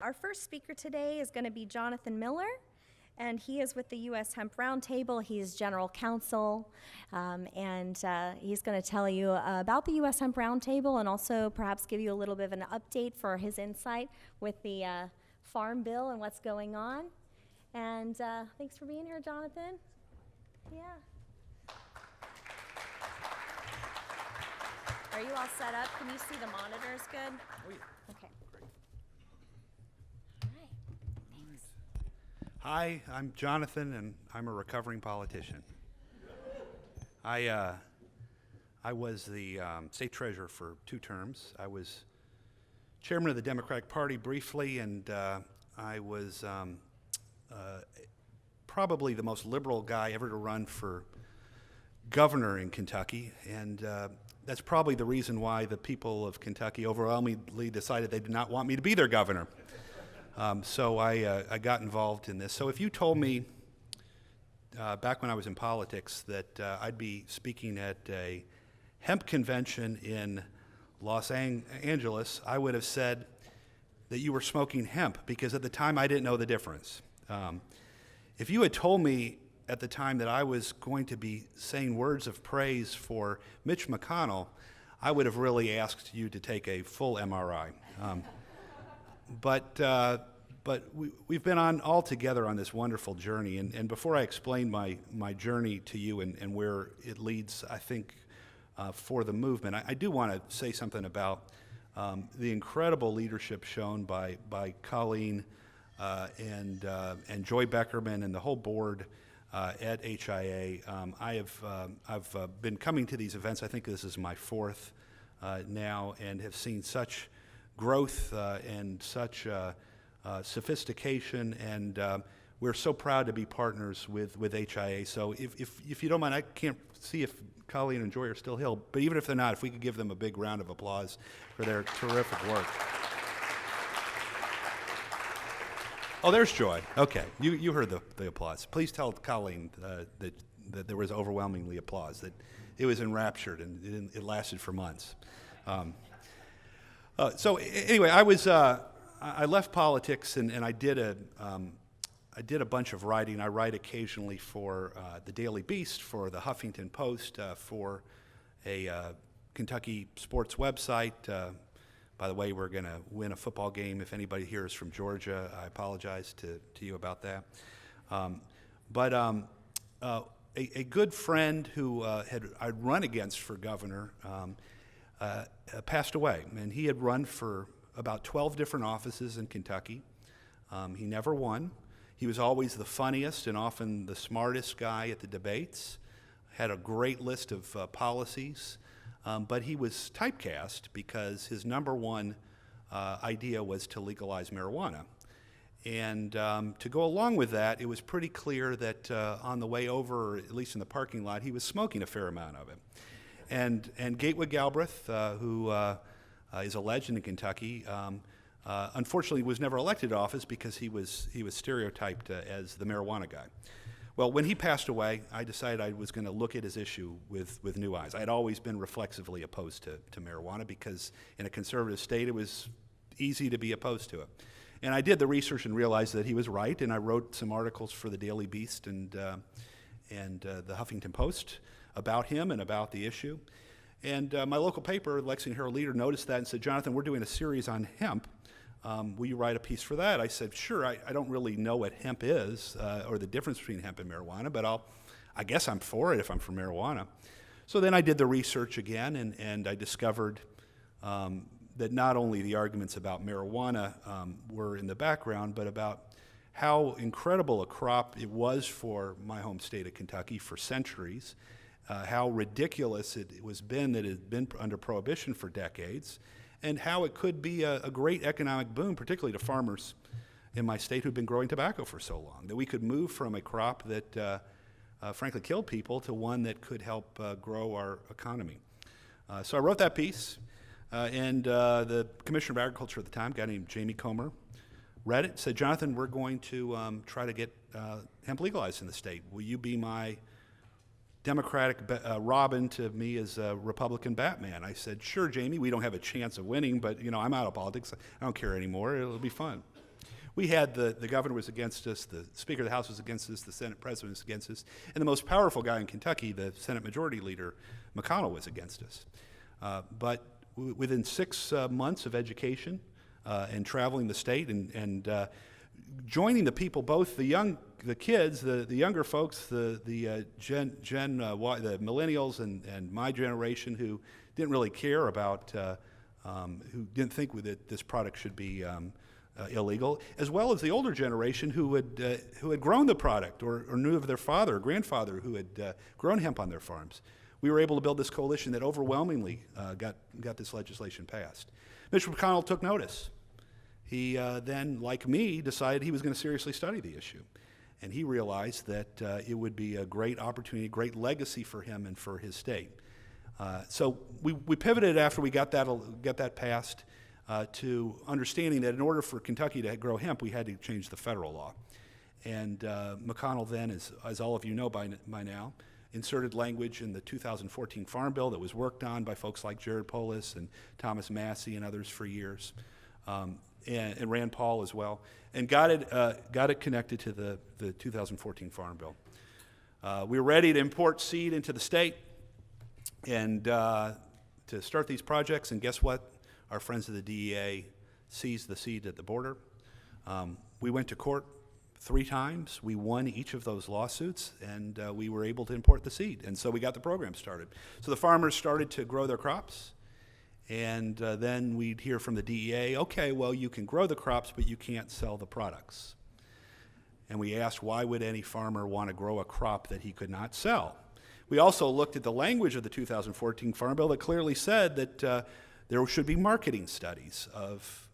Our first speaker today is going to be Jonathan Miller, and he is with the U.S. Hemp Roundtable. He's general counsel, and he's going to tell you about the U.S. Hemp Roundtable and also perhaps give you a little bit of an update for his insight with the Farm Bill and what's going on. And thanks for being here, Jonathan. Yeah. Are you all set up? Can you see the monitors good? Oh, yeah. Okay. Great. All right. Thanks. Hi, I'm Jonathan, and I'm a recovering politician. I was the state treasurer for 2 terms. I was chairman of the Democratic Party briefly, and I was probably the most liberal guy ever to run for governor in Kentucky, and that's probably the reason why the people of Kentucky overwhelmingly decided they did not want me to be their governor. So I got involved in this. So if you told me back when I was in politics that I'd be speaking at a hemp convention in Los Angeles, I would have said that you were smoking hemp, because at the time I didn't know the difference. If you had told me at the time that I was going to be saying words of praise for Mitch McConnell, I would have really asked you to take a full MRI. But we've been on all together on this wonderful journey, and before I explain my journey to you and where it leads, I think, for the movement, I do want to say something about the incredible leadership shown by Colleen and Joy Beckerman and the whole board at HIA. I've been coming to these events. I think this is my 4th now, and have seen such growth and such sophistication, and we're so proud to be partners with HIA. So if you don't mind, I can't see if Colleen and Joy are still here, but even if they're not, if we could give them a big round of applause for their terrific work. Oh, there's Joy. Okay, you heard the applause. Please tell Colleen that there was overwhelmingly applause, that it was enraptured, and it lasted for months. So anyway, I left politics, and I did a bunch of writing. I write occasionally for the Daily Beast, for the Huffington Post, for a Kentucky sports website. By the way, we're going to win a football game. If anybody here is from Georgia, I apologize to you about that. But a good friend who I'd run against for governor passed away, and he had run for about 12 different offices in Kentucky. He never won. He was always the funniest and often the smartest guy at the debates, had a great list of policies, but he was typecast because his number one idea was to legalize marijuana. And to go along with that, it was pretty clear that on the way over, at least in the parking lot, he was smoking a fair amount of it. And Gatewood Galbraith, who is a legend in Kentucky, unfortunately was never elected to office because he was stereotyped as the marijuana guy. Well, when he passed away, I decided I was going to look at his issue with new eyes. I had always been reflexively opposed to marijuana because in a conservative state it was easy to be opposed to it. And I did the research and realized that he was right, and I wrote some articles for the Daily Beast and the Huffington Post about him and about the issue. And my local paper, Lexington Herald Leader, noticed that and said, "Jonathan, we're doing a series on hemp. Will you write a piece for that?" I said, "Sure. I don't really know what hemp is or the difference between hemp and marijuana, but I guess I'm for it if I'm for marijuana." So then I did the research again, and I discovered that not only the arguments about marijuana were in the background, but about how incredible a crop it was for my home state of Kentucky for centuries, how ridiculous it was been that it had been under prohibition for decades, and how it could be a great economic boom, particularly to farmers in my state who've been growing tobacco for so long, that we could move from a crop that frankly killed people to one that could help grow our economy. So I wrote that piece, and the Commissioner of Agriculture at the time, a guy named Jamie Comer, read it, said, "Jonathan, we're going to try to get hemp legalized in the state. Will you be my Democratic Robin to me as a Republican Batman? I said, sure, Jamie, we don't have a chance of winning, but I'm out of politics. I don't care anymore. It'll be fun. We had the governor was against us, the Speaker of the House was against us, the Senate President was against us, and the most powerful guy in Kentucky, the Senate Majority Leader, McConnell, was against us. But within 6 months of education and traveling the state and joining the people, both the kids, the younger folks, the millennials and my generation who didn't really care about, who didn't think that this product should be illegal, as well as the older generation who had grown the product or knew of their father or grandfather who had grown hemp on their farms. We were able to build this coalition that overwhelmingly got this legislation passed. Mitch McConnell took notice. He then, like me, decided he was going to seriously study the issue. And he realized that it would be a great opportunity, a great legacy for him and for his state. So we pivoted after we got that passed to understanding that in order for Kentucky to grow hemp, we had to change the federal law. And McConnell then, as all of you know by now, inserted language in the 2014 Farm Bill that was worked on by folks like Jared Polis and Thomas Massey and others for years, and Rand Paul as well, and got it connected to the 2014 Farm Bill. We were ready to import seed into the state and to start these projects, and guess what? Our friends of the DEA seized the seed at the border. We went to court 3 times. We won each of those lawsuits, and we were able to import the seed. And so we got the program started. So the farmers started to grow their crops, and then we'd hear from the DEA, okay, well, you can grow the crops, but you can't sell the products. And we asked, why would any farmer want to grow a crop that he could not sell? We also looked at the language of the 2014 Farm Bill that clearly said that there should be marketing studies of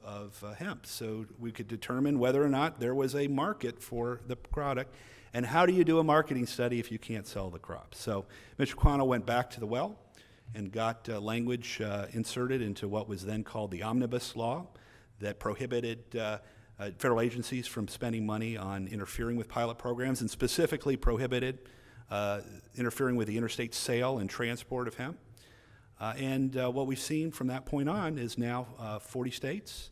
hemp, so we could determine whether or not there was a market for the product. And how do you do a marketing study if you can't sell the crop? So Mitch McConnell went back to the well and got language inserted into what was then called the Omnibus Law that prohibited federal agencies from spending money on interfering with pilot programs, and specifically prohibited interfering with the interstate sale and transport of hemp. And what we've seen from that point on is now 40 states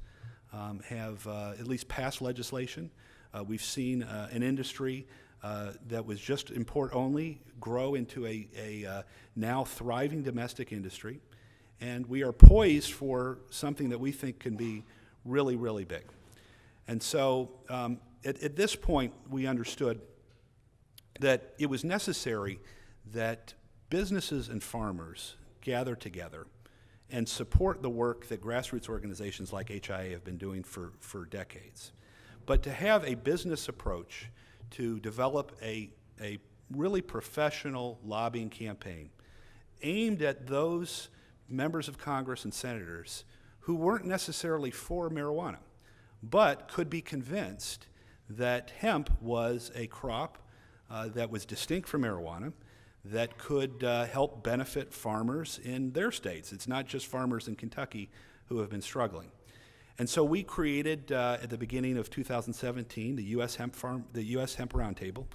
have at least passed legislation. We've seen an industry that was just import only grow into a now thriving domestic industry. And we are poised for something that we think can be really, really big. And so at this point, we understood that it was necessary that businesses and farmers gather together and support the work that grassroots organizations like HIA have been doing for decades. But to have a business approach to develop a really professional lobbying campaign aimed at those members of Congress and senators who weren't necessarily for marijuana, but could be convinced that hemp was a crop that was distinct from marijuana, that could help benefit farmers in their states. It's not just farmers in Kentucky who have been struggling. And so we created at the beginning of 2017 the U.S. Hemp Roundtable,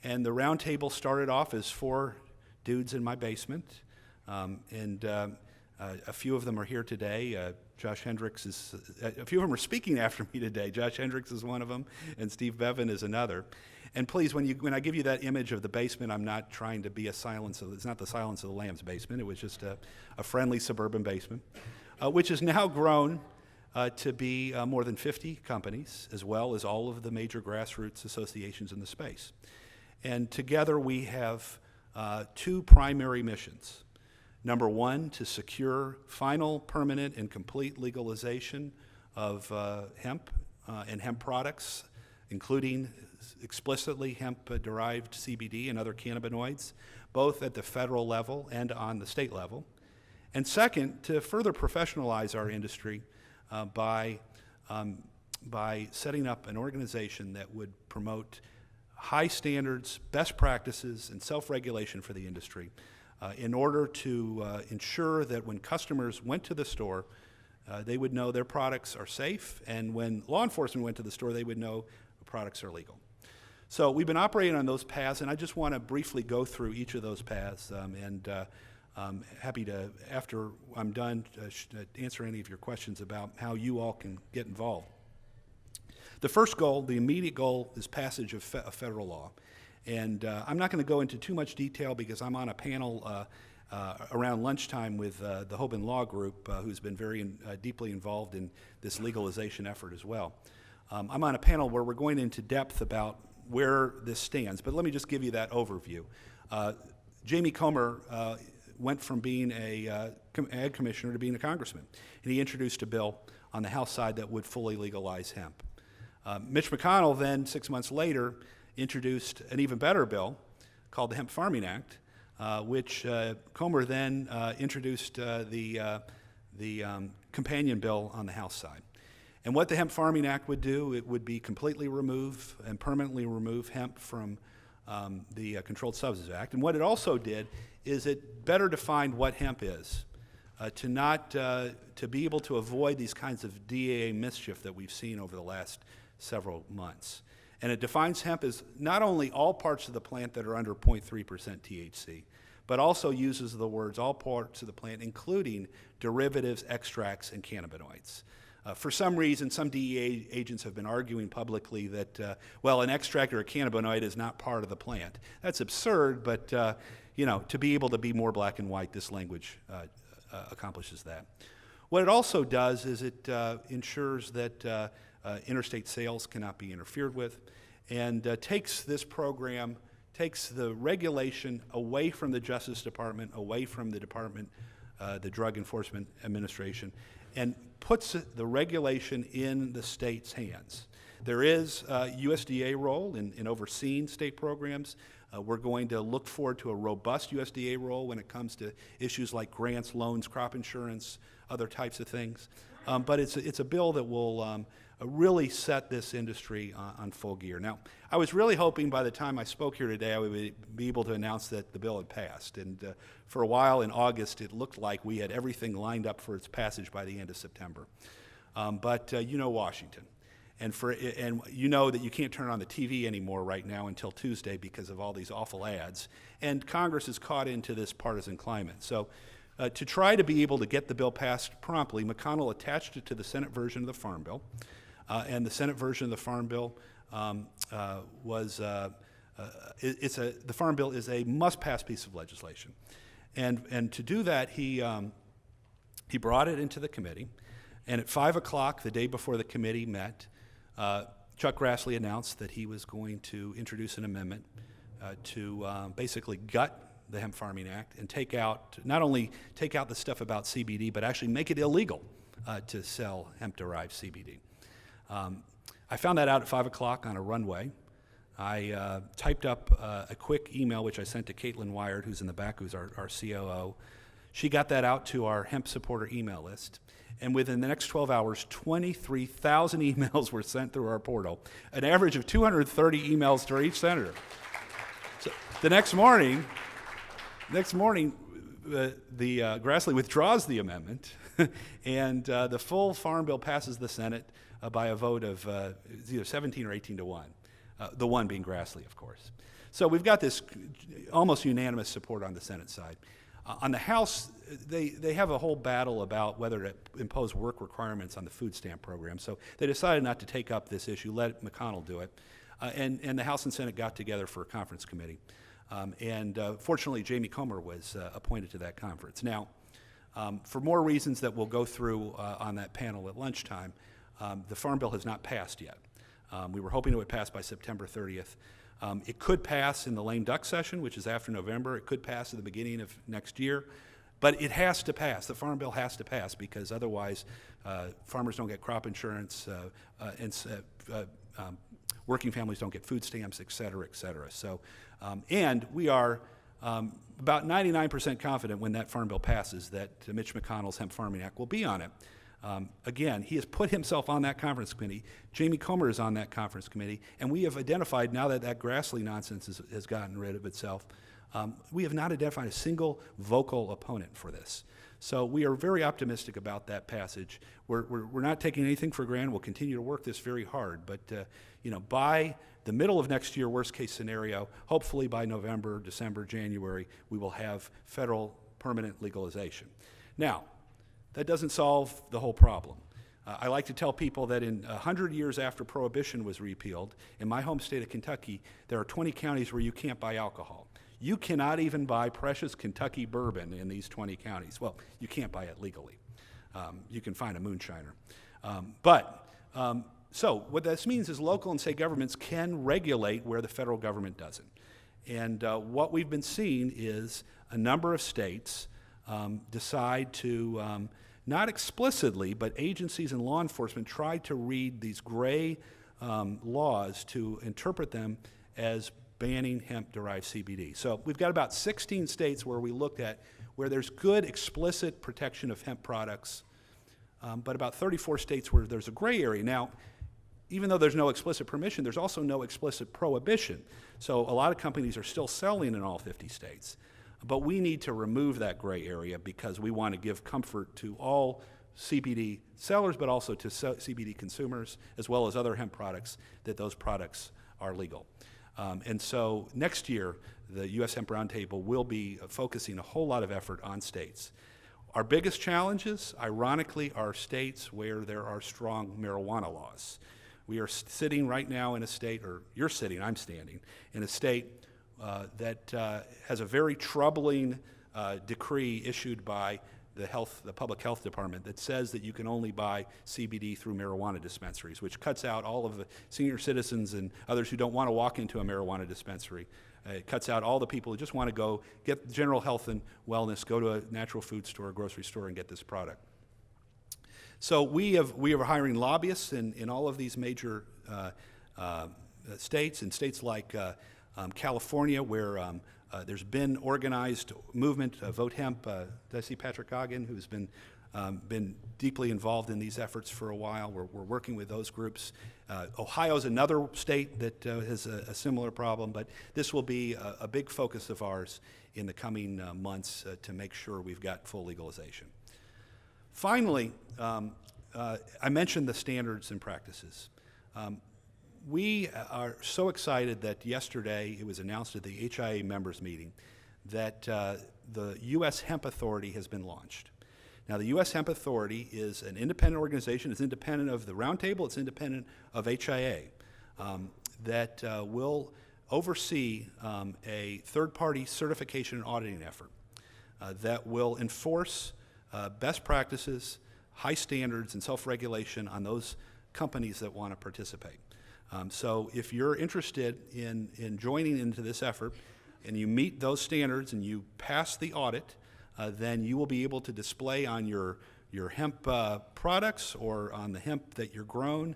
and the roundtable started off as 4 dudes in my basement, and a few of them are here today. Josh Hendricks is, a few of them are speaking after me today. Josh Hendricks is one of them, and Steve Bevan is another. And please, when I give you that image of the basement, I'm not trying to be it's not the Silence of the Lambs basement. It was just a friendly suburban basement, which has now grown to be more than 50 companies, as well as all of the major grassroots associations in the space. And together we have 2 primary missions. Number 1, to secure final, permanent, and complete legalization of hemp and hemp products, including explicitly hemp-derived CBD and other cannabinoids, both at the federal level and on the state level. And second, to further professionalize our industry by setting up an organization that would promote high standards, best practices, and self-regulation for the industry in order to ensure that when customers went to the store, they would know their products are safe, and when law enforcement went to the store, they would know the products are legal. So we've been operating on those paths, and I just want to briefly go through each of those paths, I'm happy to, after I'm done, answer any of your questions about how you all can get involved. The first goal, the immediate goal, is passage of federal law. And I'm not going to go into too much detail because I'm on a panel around lunchtime with the Hoban Law Group, who's been very deeply involved in this legalization effort as well. I'm on a panel where we're going into depth about where this stands, but let me just give you that overview. Jamie Comer went from being a ag commissioner to being a congressman, and he introduced a bill on the House side that would fully legalize hemp. Mitch McConnell then, 6 months later, introduced an even better bill called the Hemp Farming Act, which Comer then introduced the companion bill on the House side. And what the Hemp Farming Act would do, it would be completely remove and permanently remove hemp from the Controlled Substances Act. And what it also did is it better defined what hemp is, to be able to avoid these kinds of DAA mischief that we've seen over the last several months. And it defines hemp as not only all parts of the plant that are under 0.3% THC, but also uses the words all parts of the plant, including derivatives, extracts, and cannabinoids. For some reason, some DEA agents have been arguing publicly that, well, an extract or a cannabinoid is not part of the plant. That's absurd, but to be able to be more black and white, this language accomplishes that. What it also does is it ensures that interstate sales cannot be interfered with, and takes this program, takes the regulation away from the Justice Department, away from the Department, the Drug Enforcement Administration, and puts the regulation in the state's hands. There is a USDA role in overseeing state programs. We're going to look forward to a robust USDA role when it comes to issues like grants, loans, crop insurance, other types of things. But it's a bill that will really set this industry on full gear. Now, I was really hoping by the time I spoke here today I would be able to announce that the bill had passed. And for a while in August, it looked like we had everything lined up for its passage by the end of September. But you know Washington. And you know that you can't turn on the TV anymore right now until Tuesday because of all these awful ads. And Congress is caught into this partisan climate. So to try to be able to get the bill passed promptly, McConnell attached it to the Senate version of the Farm Bill. And the Senate version of the Farm Bill the Farm Bill is a must-pass piece of legislation. And to do that, he brought it into the committee. And at 5 o'clock, the day before the committee met, Chuck Grassley announced that he was going to introduce an amendment to basically gut the Hemp Farming Act and not only take out the stuff about CBD, but actually make it illegal to sell hemp-derived CBD. I found that out at 5 o'clock on a runway. I typed up a quick email, which I sent to Caitlin Wired, who's in the back, who's our COO. She got that out to our hemp supporter email list. And within the next 12 hours, 23,000 emails were sent through our portal, an average of 230 emails to each senator. So the next morning, Grassley withdraws the amendment, and the full Farm Bill passes the Senate by a vote of either 17 or 18 to 1, the one being Grassley, of course. So we've got this almost unanimous support on the Senate side. On the House, they have a whole battle about whether to impose work requirements on the food stamp program. So they decided not to take up this issue, let McConnell do it. And the House and Senate got together for a conference committee. Fortunately, Jamie Comer was appointed to that conference. Now, for more reasons that we'll go through on that panel at lunchtime, the Farm Bill has not passed yet. We were hoping it would pass by September 30th. It could pass in the lame duck session, which is after November. It could pass at the beginning of next year. But it has to pass. The Farm Bill has to pass because otherwise farmers don't get crop insurance working families don't get food stamps, et cetera, et cetera. So, and we are about 99% confident when that Farm Bill passes that Mitch McConnell's Hemp Farming Act will be on it. Again, he has put himself on that conference committee. Jamie Comer is on that conference committee. And we have identified, now that that Grassley nonsense has gotten rid of itself, we have not identified a single vocal opponent for this. So we are very optimistic about that passage. We're not taking anything for granted. We'll continue to work this very hard. But by the middle of next year, worst case scenario, hopefully by November, December, January, we will have federal permanent legalization. Now, that doesn't solve the whole problem. I like to tell people that in 100 years after Prohibition was repealed, in my home state of Kentucky, there are 20 counties where you can't buy alcohol. You cannot even buy precious Kentucky bourbon in these 20 counties. Well, you can't buy it legally. You can find a moonshiner. So what this means is local and state governments can regulate where the federal government doesn't. And what we've been seeing is a number of states decide to, not explicitly, but agencies and law enforcement try to read these gray laws to interpret them as banning hemp-derived CBD. So we've got about 16 states where we looked at where there's good explicit protection of hemp products, but about 34 states where there's a gray area. Now, even though there's no explicit permission, there's also no explicit prohibition. So a lot of companies are still selling in all 50 states. But we need to remove that gray area because we want to give comfort to all CBD sellers, but also to CBD consumers, as well as other hemp products, that those products are legal. And so next year, the U.S. Hemp Roundtable will be focusing a whole lot of effort on states. Our biggest challenges, ironically, are states where there are strong marijuana laws. We are sitting right now in a state, or you're sitting, I'm standing, in a state that has a very troubling decree issued by the Public Health Department that says that you can only buy CBD through marijuana dispensaries, which cuts out all of the senior citizens and others who don't want to walk into a marijuana dispensary. It cuts out all the people who just want to go get general health and wellness, go to a natural food store, a grocery store, and get this product. So we are hiring lobbyists in all of these major states, in states like California, where there's been organized movement, Vote Hemp. Did I see Patrick Ogden, who's been deeply involved in these efforts for a while? We're working with those groups. Ohio's another state that has a similar problem, but this will be a big focus of ours in the coming months to make sure we've got full legalization. Finally, I mentioned the standards and practices. We are so excited that yesterday it was announced at the HIA members meeting that the U.S. Hemp Authority has been launched. Now, the U.S. Hemp Authority is an independent organization. It's independent of the Roundtable. It's independent of HIA that will oversee a third-party certification and auditing effort that will enforce best practices, high standards, and self-regulation on those companies that want to participate. So if you're interested in joining into this effort and you meet those standards and you pass the audit, then you will be able to display on your hemp products or on the hemp that you're grown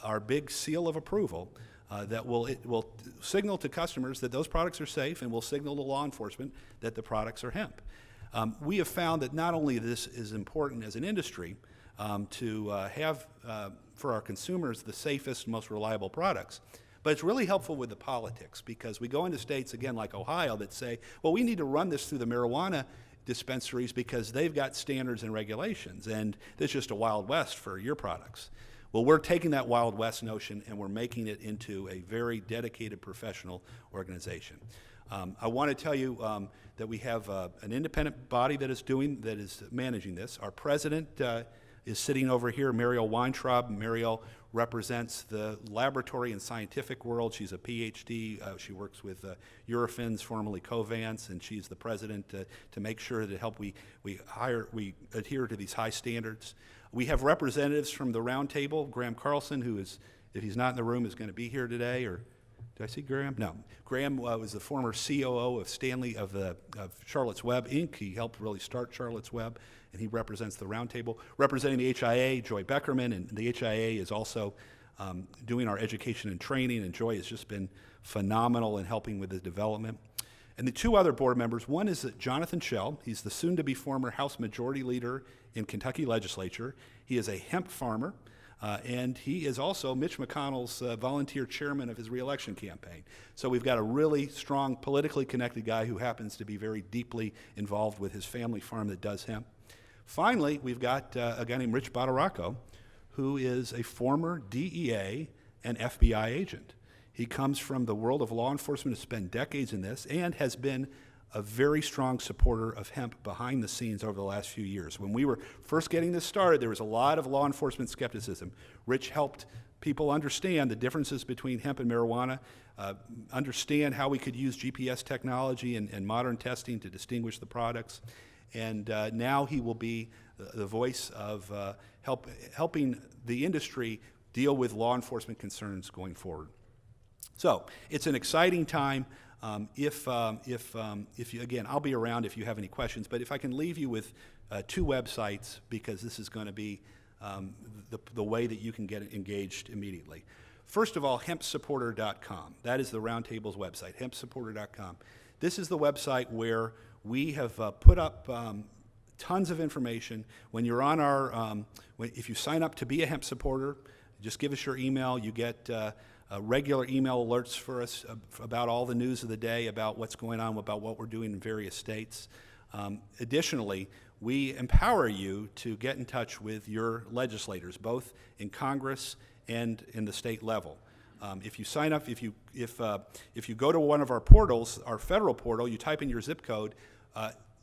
our big seal of approval that will signal to customers that those products are safe and will signal to law enforcement that the products are hemp. We have found that not only this is important as an industry to have for our consumers the safest, most reliable products, but it's really helpful with the politics because we go into states, again, like Ohio, that say, well, we need to run this through the marijuana dispensaries because they've got standards and regulations, and it's just a Wild West for your products. Well, we're taking that Wild West notion and we're making it into a very dedicated professional organization. I want to tell you that we have an independent body that is managing this. Our president is sitting over here, Mariel Weintraub. Mariel represents the laboratory and scientific world. She's a PhD. She works with Eurofins, formerly Covance, and she's the president to make sure that we adhere to these high standards. We have representatives from the Roundtable. Graham Carlson, who is, if he's not in the room, is going to be here today. Or did I see Graham? No. Graham was the former COO of Charlotte's Web, Inc. He helped really start Charlotte's Web, and he represents the Roundtable. Representing the HIA, Joy Beckerman, and the HIA is also doing our education and training, and Joy has just been phenomenal in helping with the development. And the two other board members, one is Jonathan Schell. He's the soon-to-be former House Majority Leader in Kentucky Legislature. He is a hemp farmer. And he is also Mitch McConnell's volunteer chairman of his reelection campaign. So we've got a really strong, politically connected guy who happens to be very deeply involved with his family farm that does hemp. Finally, we've got a guy named Rich Bottaraco, who is a former DEA and FBI agent. He comes from the world of law enforcement, has spent decades in this, and has been a very strong supporter of hemp behind the scenes over the last few years. When we were first getting this started, there was a lot of law enforcement skepticism. Rich helped people understand the differences between hemp and marijuana, understand how we could use GPS technology and modern testing to distinguish the products. And now he will be the voice of helping the industry deal with law enforcement concerns going forward. So it's an exciting time. If you, again, I'll be around if you have any questions, but if I can leave you with 2 websites, because this is going to be the way that you can get engaged immediately. First of all, hempsupporter.com. That is the Roundtable's website, hempsupporter.com. This is the website where we have put up tons of information. When you're on our, if you sign up to be a hemp supporter, just give us your email. You get regular email alerts for us about all the news of the day, about what's going on, about what we're doing in various states. Additionally, we empower you to get in touch with your legislators, both in Congress and in the state level. If you sign up, if you go to one of our portals, our federal portal, you type in your zip code,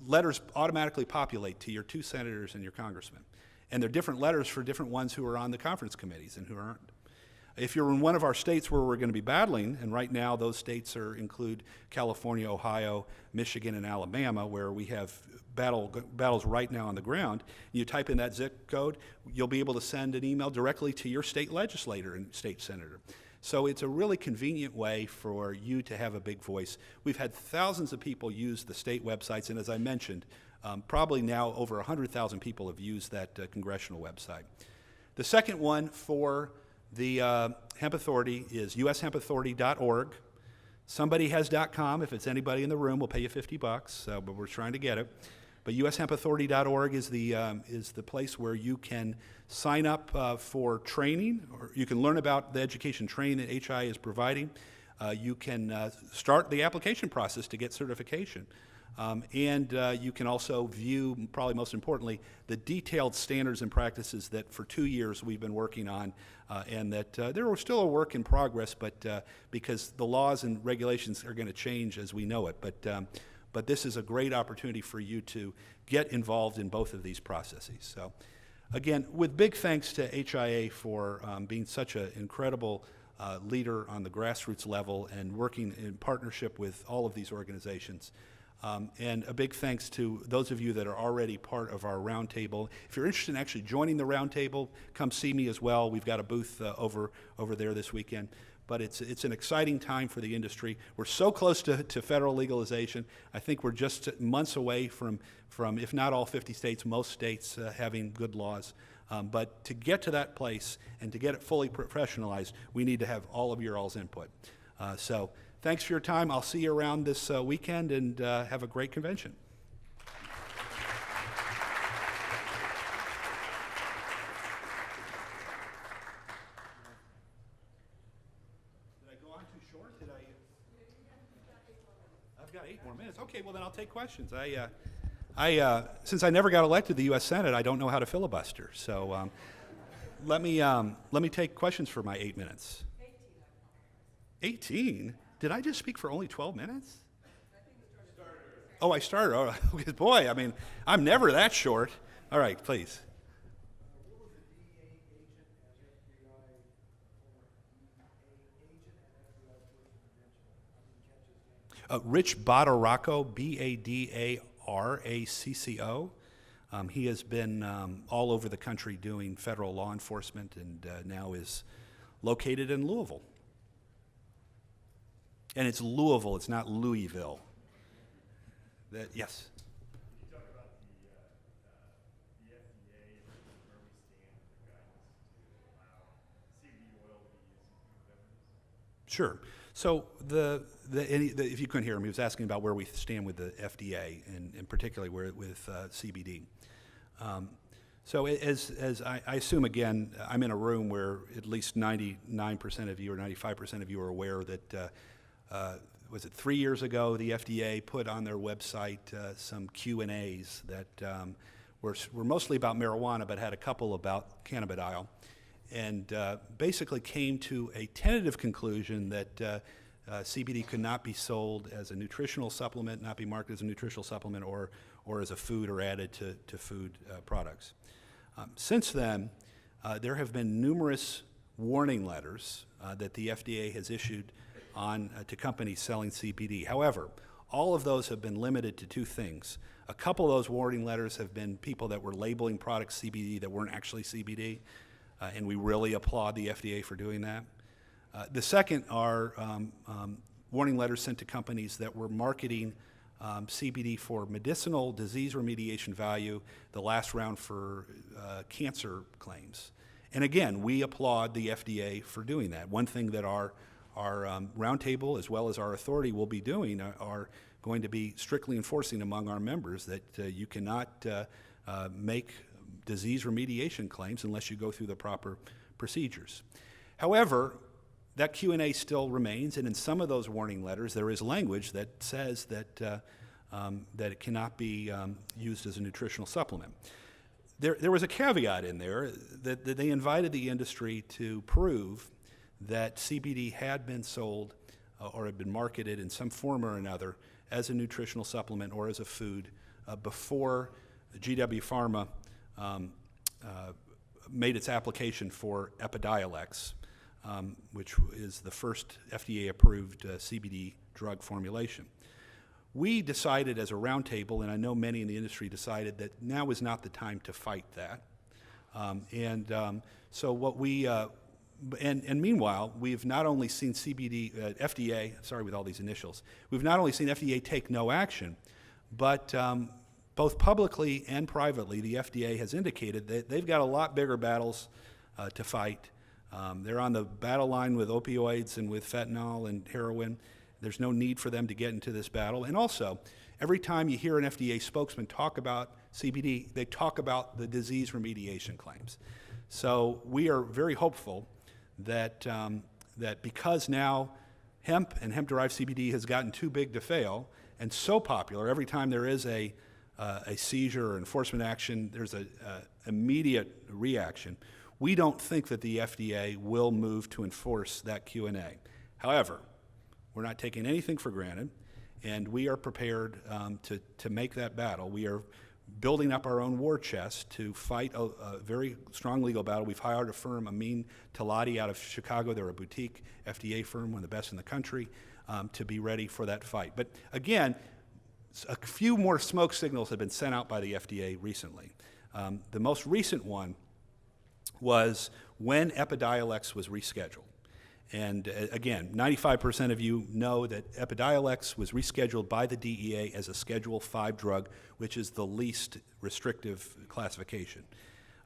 letters automatically populate to your 2 senators and your congressmen. And they're different letters for different ones who are on the conference committees and who aren't. If you're in one of our states where we're going to be battling, and right now those states include California, Ohio, Michigan, and Alabama, where we have battles right now on the ground, you type in that zip code, you'll be able to send an email directly to your state legislator and state senator. So it's a really convenient way for you to have a big voice. We've had thousands of people use the state websites, and as I mentioned, probably now over 100,000 people have used that congressional website. The second one for the Hemp Authority is ushempauthority.org. Somebody has .com. If it's anybody in the room, we'll pay you $50, but we're trying to get it. But ushempauthority.org is the place where you can sign up for training, or you can learn about the education training that HIA is providing. You can start the application process to get certification. And you can also view, probably most importantly, the detailed standards and practices that for 2 years we've been working on, and that there are still a work in progress, but because the laws and regulations are going to change as we know it. But this is a great opportunity for you to get involved in both of these processes. So, again, with big thanks to HIA for being such an incredible leader on the grassroots level and working in partnership with all of these organizations. And a big thanks to those of you that are already part of our roundtable. If you're interested in actually joining the roundtable, come see me as well. We've got a booth over there this weekend. But it's an exciting time for the industry. We're so close to federal legalization. I think we're just months away from, if not all 50 states, most states having good laws. But to get to that place and to get it fully professionalized, we need to have all of your all's input. So thanks for your time. I'll see you around this weekend, and have a great convention. I've got 8 more minutes. Okay, well then I'll take questions. Since I never got elected to the U.S. Senate, I don't know how to filibuster. So let me take questions for my 8 minutes. 18? Did I just speak for only 12 minutes? Oh, I started. Oh, boy, I mean, I'm never that short. All right, please. Rich Bottaraco, B-A-D-A-R-A-C-C-O. He has been all over the country doing federal law enforcement, and now is located in Louisville. And it's Louisville, it's not Louisville. Yes? Can you talk about the FDA and where we stand with the guidance to allow CBD oil to be used in food beverages? Sure. So if you couldn't hear him, he was asking about where we stand with the FDA, and particularly with CBD. So as I assume, again, I'm in a room where at least 99% of you or 95% of you are aware that, was it 3 years ago, the FDA put on their website some Q&As that were mostly about marijuana, but had a couple about cannabidiol, and basically came to a tentative conclusion that CBD could not be sold as a nutritional supplement, not be marketed as a nutritional supplement, or as a food or added to food products. Since then, there have been numerous warning letters that the FDA has issued to companies selling CBD. However, all of those have been limited to two things. A couple of those warning letters have been people that were labeling products CBD that weren't actually CBD, and we really applaud the FDA for doing that. The second are warning letters sent to companies that were marketing CBD for medicinal disease remediation value, the last round for cancer claims. And again, we applaud the FDA for doing that. One thing that our roundtable, as well as our authority, will be doing are going to be strictly enforcing among our members that you cannot make disease remediation claims unless you go through the proper procedures. However, that Q&A still remains, and in some of those warning letters, there is language that says that that it cannot be used as a nutritional supplement. There was a caveat in there that they invited the industry to prove that CBD had been sold or had been marketed in some form or another as a nutritional supplement or as a food before GW Pharma made its application for Epidiolex, which is the first FDA-approved CBD drug formulation. We decided as a roundtable, and I know many in the industry decided, that now is not the time to fight that. So what we, and meanwhile, we've not only seen FDA, sorry with all these initials, we've not only seen FDA take no action, but both publicly and privately, the FDA has indicated that they've got a lot bigger battles to fight. They're on the battle line with opioids and with fentanyl and heroin. There's no need for them to get into this battle. And also, every time you hear an FDA spokesman talk about CBD, they talk about the disease remediation claims. So we are very hopeful that, that because now hemp and hemp-derived CBD has gotten too big to fail and so popular, every time there is a seizure or enforcement action, there's an immediate reaction. We don't think that the FDA will move to enforce that Q&A. However, we're not taking anything for granted, and we are prepared to make that battle. We are building up our own war chest to fight a very strong legal battle. We've hired a firm, Amin Talati, out of Chicago. They're a boutique FDA firm, one of the best in the country, to be ready for that fight. But again, a few more smoke signals have been sent out by the FDA recently. The most recent one was when Epidiolex was rescheduled. And again, 95% of you know that Epidiolex was rescheduled by the DEA as a Schedule 5 drug, which is the least restrictive classification.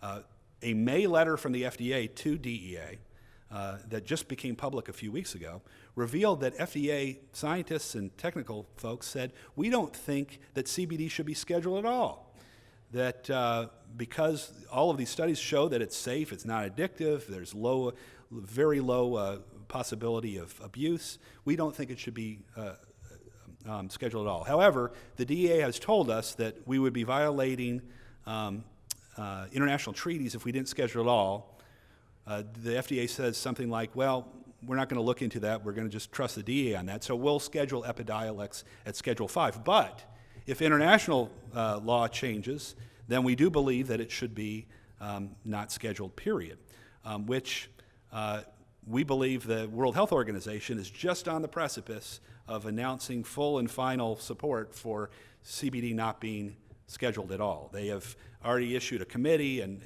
A May letter from the FDA to DEA that just became public a few weeks ago revealed that FDA scientists and technical folks said, we don't think that CBD should be scheduled at all. That because all of these studies show that it's safe, it's not addictive, there's very low possibility of abuse, we don't think it should be scheduled at all. However, the DEA has told us that we would be violating international treaties if we didn't schedule it at all. The FDA says something like, well, we're not going to look into that, we're going to just trust the DEA on that, so we'll schedule Epidiolex at Schedule 5. But if international law changes, then we do believe that it should be not scheduled, period, which we believe the World Health Organization is just on the precipice of announcing full and final support for CBD not being scheduled at all. They have already issued a committee, and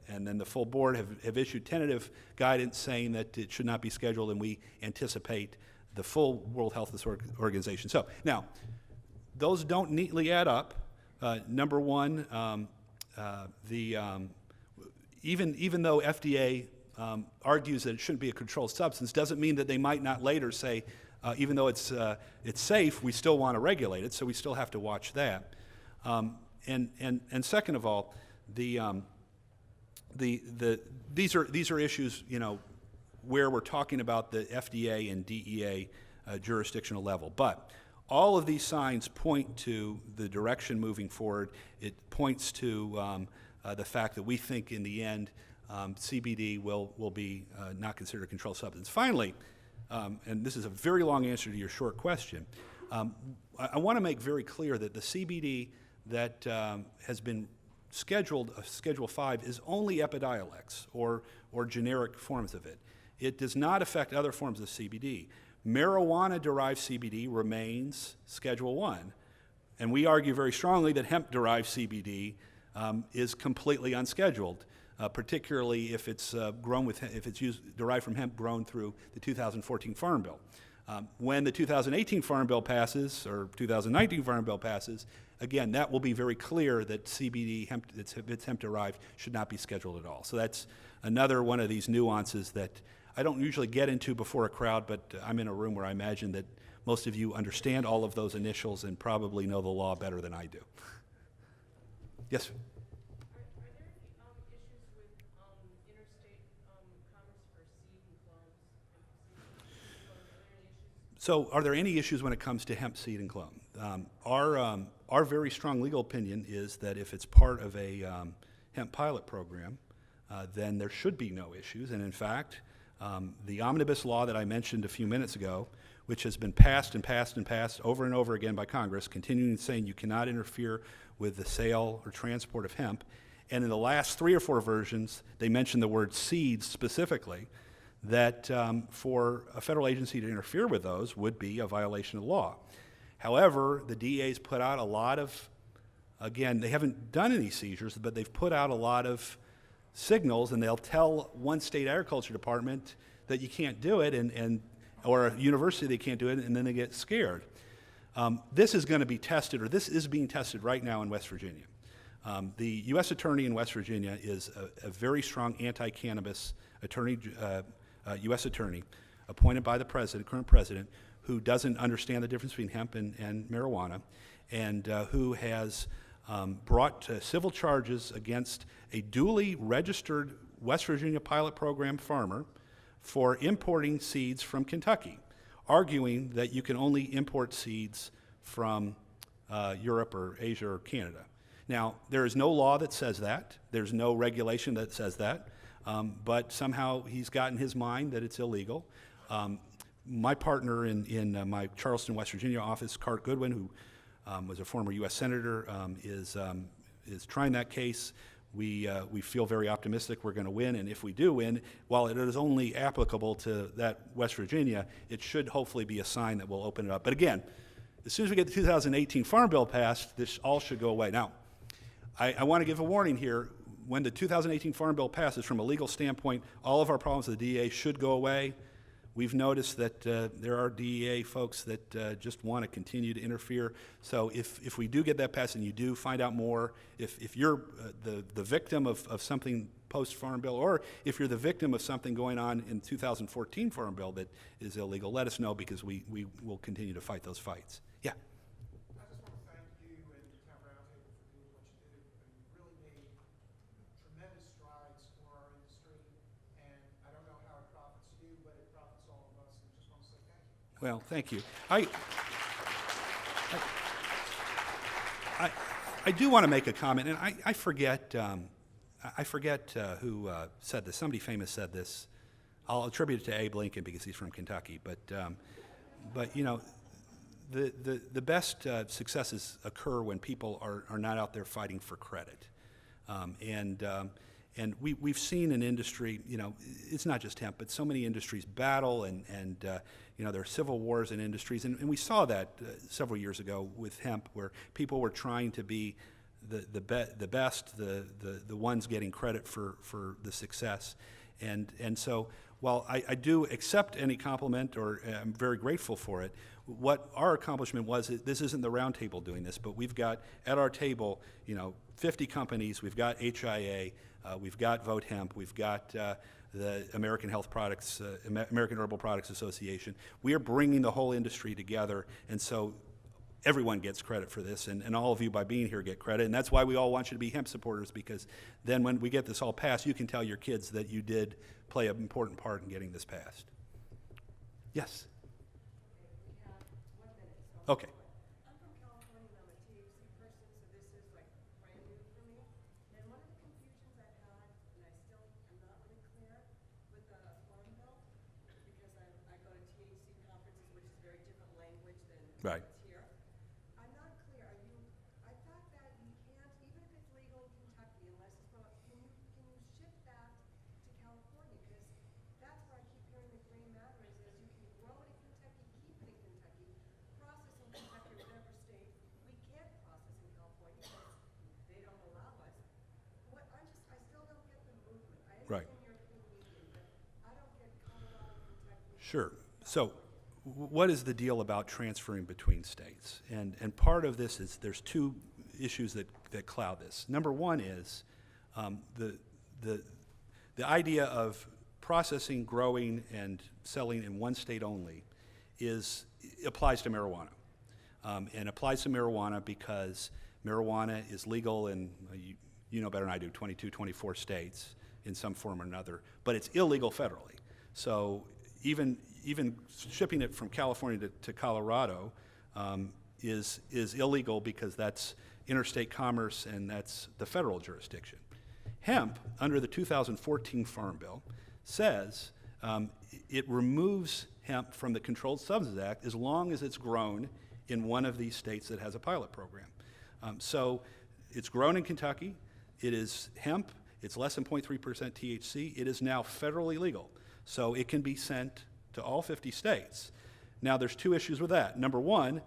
then the full board have issued tentative guidance saying that it should not be scheduled, and we anticipate the full World Health Organization. So now, those don't neatly add up. Number one, even though FDA argues that it shouldn't be a controlled substance, doesn't mean that they might not later say, even though it's safe, we still want to regulate it, so we still have to watch that. And second of all, these are issues, you know, where we're talking about the FDA and DEA jurisdictional level. But All of these signs point to the direction moving forward. It points to the fact that we think in the end CBD will be not considered a controlled substance. Finally, and this is a very long answer to your short question, I want to make very clear that the CBD that has been scheduled, Schedule 5, is only Epidiolex or generic forms of it. It does not affect other forms of CBD. Marijuana-derived CBD remains Schedule 1, and we argue very strongly that hemp-derived CBD is completely unscheduled, particularly if it's derived from hemp grown through the 2014 Farm Bill. When the 2018 Farm Bill passes, or 2019 Farm Bill passes, again, that will be very clear that CBD, if it's hemp-derived, should not be scheduled at all. So that's another one of these nuances that I don't usually get into before a crowd, but I'm in a room where I imagine that most of you understand all of those initials and probably know the law better than I do. Yes? Are there any issues with interstate commerce for seed and clones? So are there any issues when it comes to hemp seed and clone? Our very strong legal opinion is that if it's part of a hemp pilot program, then there should be no issues. And in fact, the omnibus law that I mentioned a few minutes ago, which has been passed and passed and passed over and over again by Congress, continuing saying you cannot interfere with the sale or transport of hemp. And in the last 3 or 4 versions, they mentioned the word seeds specifically, that for a federal agency to interfere with those would be a violation of the law. However, the DA's put out a lot of, again, they haven't done any seizures, but they've put out a lot of signals, and they'll tell one state agriculture department that you can't do it, or a university they can't do it, and then they get scared. This is going to be tested, or this is being tested right now in West Virginia. The U.S. Attorney in West Virginia is a very strong anti-cannabis attorney, U.S. Attorney, appointed by the current president, who doesn't understand the difference between hemp and marijuana, and who has brought civil charges against a duly registered West Virginia pilot program farmer for importing seeds from Kentucky, arguing that you can only import seeds from Europe or Asia or Canada. Now, there is no law that says that. There's no regulation that says that. But somehow he's got in his mind that it's illegal. My partner in my Charleston, West Virginia office, Cart Goodwin, who was a former U.S. Senator, is trying that case. We feel very optimistic we're going to win, and if we do win, while it is only applicable to that West Virginia, it should hopefully be a sign that will open it up. But again, as soon as we get the 2018 Farm Bill passed, this all should go away. Now, I want to give a warning here. When the 2018 Farm Bill passes, from a legal standpoint, all of our problems with the DEA should go away. We've noticed that there are DEA folks that just want to continue to interfere. So if we do get that passed and you do find out more, if you're the victim of something post-Farm Bill, or if you're the victim of something going on in 2014 Farm Bill that is illegal, let us know, because we will continue to fight those fights. Yeah? I just want to thank you and the Hemp Roundtable for doing what you do. You really made tremendous strides for our industry, and I don't know how it profits you, but it profits all of us, and I just want to say thank you. Well, thank you. I do want to make a comment, and I forget who said this. Somebody famous said this. I'll attribute it to Abe Lincoln because he's from Kentucky. But you know, the best successes occur when people are not out there fighting for credit. And we've seen an industry, you know, it's not just hemp, but so many industries battle, and you know, there are civil wars in industries, and we saw that several years ago with hemp, where people were trying to be the best, the ones getting credit for the success, and so while I do accept any compliment, or I'm very grateful for it, what our accomplishment was, this isn't the roundtable doing this, but we've got at our table, you know, 50 companies. We've got HIA, we've got Vote Hemp, we've got the American American Herbal Products Association. We are bringing the whole industry together, and so everyone gets credit for this, and all of you, by being here, get credit, and that's why we all want you to be hemp supporters, because then when we get this all passed, you can tell your kids that you did play an important part in getting this passed. Yes? We have 1 minute, so Okay. I'm from California and I'm a THC person, so this is like brand new for me. And one of the confusions I've had, and I still am not really clear with the Farm Bill, because I go to THC conferences, which is very different language than Right. what's here. I'm not clear, I thought that you can't, even if it's legal in Kentucky, unless it's not, can you ship that to California? Because that's where I keep hearing the gray matter is you can grow it in Kentucky, keep it in Kentucky, process in Kentucky or whatever state. We can't process in California because they don't allow us. I still don't get the movement. I Right. understand European Union, but I don't get Colorado, Kentucky. Sure. So what is the deal about transferring between states? And part of this is there's two issues that cloud this. Number one is the idea of processing, growing, and selling in one state only applies to marijuana. And applies to marijuana because marijuana is legal in, you know better than I do, 22, 24 states in some form or another, but it's illegal federally. So even shipping it from California to Colorado is illegal because that's interstate commerce and that's the federal jurisdiction. Hemp, under the 2014 Farm Bill, says it removes hemp from the Controlled Substances Act as long as it's grown in one of these states that has a pilot program. So it's grown in Kentucky, it is hemp, it's less than 0.3% THC, it is now federally legal. So it can be sent to all 50 states. Now there's two issues with that. Number one,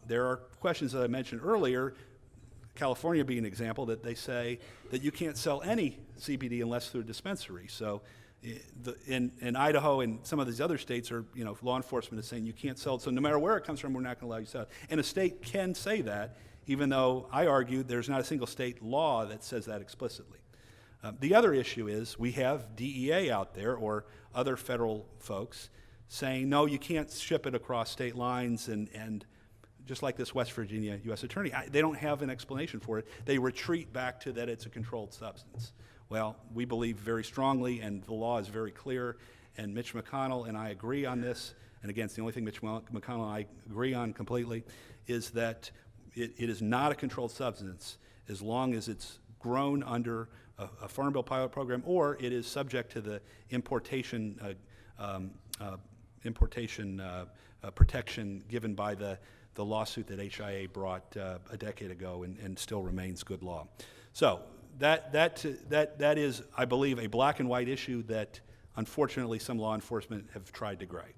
there are questions that I mentioned earlier, California being an example, that they say that you can't sell any CBD unless through a dispensary. So in Idaho and some of these other states are, law enforcement is saying you can't sell it. So no matter where it comes from, we're not going to allow you to sell it. And a state can say that, even though I argue there's not a single state law that says that explicitly. The other issue is we have DEA out there or other federal folks saying, no, you can't ship it across state lines, and just like this West Virginia U.S. attorney, they don't have an explanation for it. They retreat back to that it's a controlled substance. Well, we believe very strongly, and the law is very clear, and Mitch McConnell and I agree on this, and again, it's the only thing Mitch McConnell and I agree on completely, is that it is not a controlled substance as long as it's grown under a Farm Bill pilot program, or it is subject to the importation protection given by the lawsuit that HIA brought a decade ago and still remains good law. So that is, I believe, a black and white issue that unfortunately some law enforcement have tried to gray.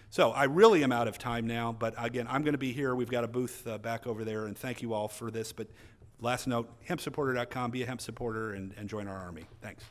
So I really am out of time now, but again, I'm going to be here. We've got a booth back over there, and thank you all for this. But last note, hempsupporter.com, be a hemp supporter and join our army. Thanks.